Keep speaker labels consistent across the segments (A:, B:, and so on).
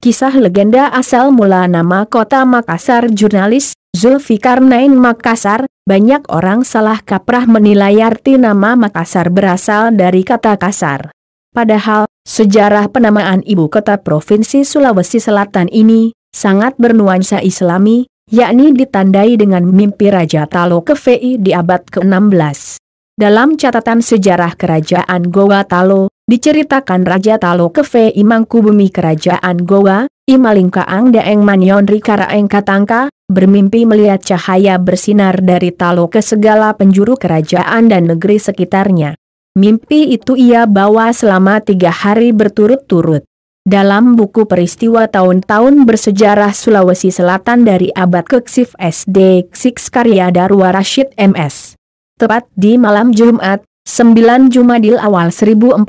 A: Kisah legenda asal mula nama kota Makassar. Jurnalis Zulfikarnain Makassar. Banyak orang salah kaprah menilai arti nama Makassar berasal dari kata kasar. Padahal, sejarah penamaan ibu kota Provinsi Sulawesi Selatan ini sangat bernuansa Islami, yakni ditandai dengan mimpi Raja Talo Kevei di abad ke-16. Dalam catatan sejarah Kerajaan Goa Talo, diceritakan Raja Talo Kevei Mangkubumi Kerajaan Goa, Imalingkaang Daeng Manyon Rikaraeng Katangka, bermimpi melihat cahaya bersinar dari Talo ke segala penjuru kerajaan dan negeri sekitarnya. Mimpi itu ia bawa selama 3 hari berturut-turut. Dalam buku peristiwa tahun-tahun bersejarah Sulawesi Selatan dari abad ke-6 SD Ksik karya Darwa Rashid MS. Tepat di malam Jumat, 9 Jumadil awal 1014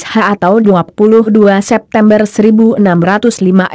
A: H atau 22 September 1605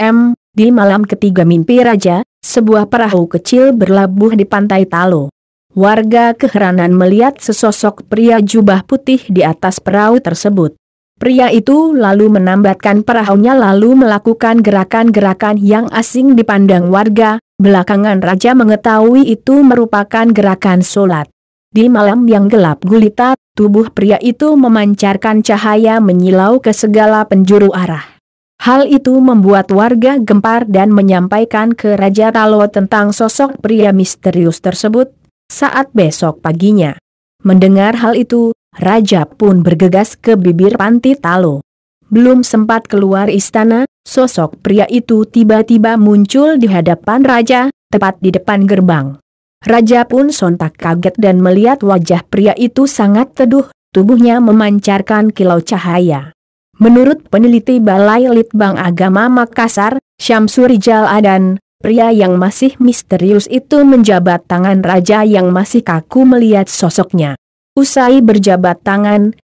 A: M, di malam ketiga mimpi raja, sebuah perahu kecil berlabuh di pantai Talo. Warga keheranan melihat sesosok pria jubah putih di atas perahu tersebut. Pria itu lalu menambatkan perahunya lalu melakukan gerakan-gerakan yang asing dipandang warga. Belakangan raja mengetahui itu merupakan gerakan sholat. Di malam yang gelap gulita, tubuh pria itu memancarkan cahaya menyilau ke segala penjuru arah. Hal itu membuat warga gempar dan menyampaikan ke Raja Talo tentang sosok pria misterius tersebut. Saat besok paginya, mendengar hal itu, raja pun bergegas ke bibir pantai Talo. Belum sempat keluar istana, sosok pria itu tiba-tiba muncul di hadapan raja, tepat di depan gerbang. Raja pun sontak kaget dan melihat wajah pria itu sangat teduh, tubuhnya memancarkan kilau cahaya. Menurut peneliti Balai Litbang Agama Makassar, Syamsurijal Adan, pria yang masih misterius itu menjabat tangan raja yang masih kaku melihat sosoknya. Usai berjabat tangan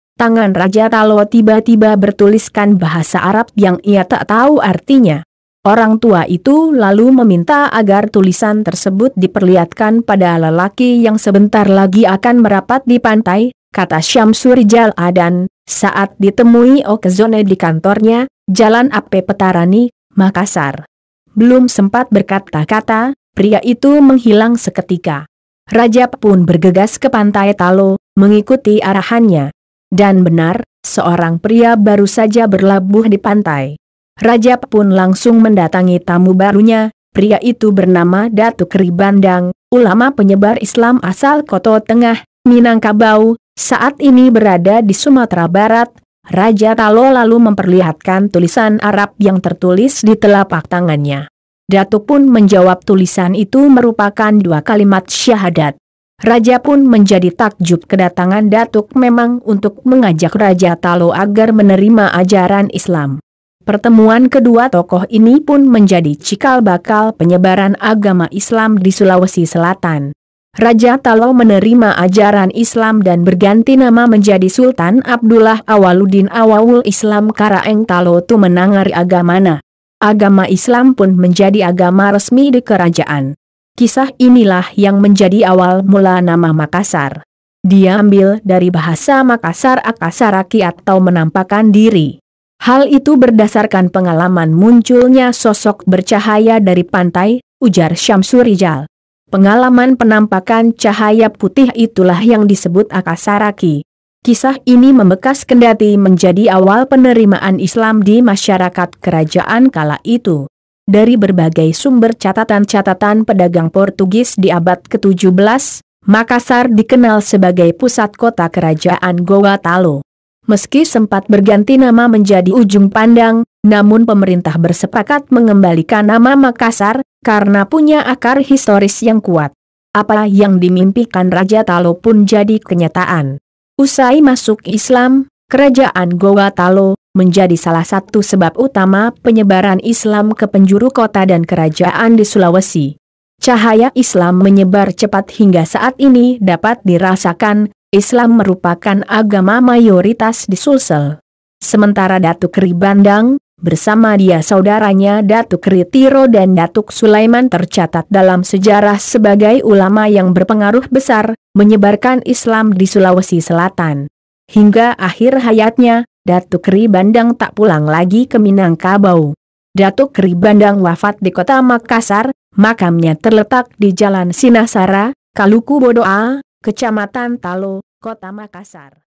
A: Raja Talo tiba-tiba bertuliskan bahasa Arab yang ia tak tahu artinya. Orang tua itu lalu meminta agar tulisan tersebut diperlihatkan pada lelaki yang sebentar lagi akan merapat di pantai, kata Syamsurijal Adan, saat ditemui Okezone di kantornya, Jalan AP Petarani, Makassar. Belum sempat berkata-kata, pria itu menghilang seketika. Raja pun bergegas ke pantai Talo, mengikuti arahannya. Dan benar, seorang pria baru saja berlabuh di pantai. Raja pun langsung mendatangi tamu barunya, pria itu bernama Datuk Ribandang, ulama penyebar Islam asal Koto Tengah, Minangkabau, saat ini berada di Sumatera Barat. Raja Talo lalu memperlihatkan tulisan Arab yang tertulis di telapak tangannya. Datuk pun menjawab tulisan itu merupakan 2 kalimat syahadat. Raja pun menjadi takjub kedatangan Datuk memang untuk mengajak Raja Talo agar menerima ajaran Islam. Pertemuan kedua tokoh ini pun menjadi cikal bakal penyebaran agama Islam di Sulawesi Selatan. Raja Talo menerima ajaran Islam dan berganti nama menjadi Sultan Abdullah Awaluddin Awawul Islam Karaeng Talo tu menangari agamana. Agama Islam pun menjadi agama resmi di kerajaan. Kisah inilah yang menjadi awal mula nama Makassar. Diambil dari bahasa Makassar akasaraki atau menampakkan diri. Hal itu berdasarkan pengalaman munculnya sosok bercahaya dari pantai, ujar Syamsurijal. Pengalaman penampakan cahaya putih itulah yang disebut akasaraki. Kisah ini membekas kendati menjadi awal penerimaan Islam di masyarakat kerajaan kala itu. Dari berbagai sumber catatan-catatan pedagang Portugis di abad ke-17, Makassar dikenal sebagai pusat kota kerajaan Goa Talo. Meski sempat berganti nama menjadi Ujung Pandang, namun pemerintah bersepakat mengembalikan nama Makassar, karena punya akar historis yang kuat. Apa yang dimimpikan Raja Talo pun jadi kenyataan. Usai masuk Islam, kerajaan Goa Talo menjadi salah satu sebab utama penyebaran Islam ke penjuru kota dan kerajaan di Sulawesi. Cahaya Islam menyebar cepat hingga saat ini dapat dirasakan. Islam merupakan agama mayoritas di Sulsel. Sementara Datuk Ribandang, bersama dia saudaranya Datuk Ritiro dan Datuk Sulaiman tercatat dalam sejarah sebagai ulama yang berpengaruh besar, menyebarkan Islam di Sulawesi Selatan. Hingga akhir hayatnya, Datuk Ribandang tak pulang lagi ke Minangkabau. Datuk Ri Bandang wafat di kota Makassar, makamnya terletak di Jalan Sinasara, Kaluku Bodoa, Kecamatan Talo, Kota Makassar.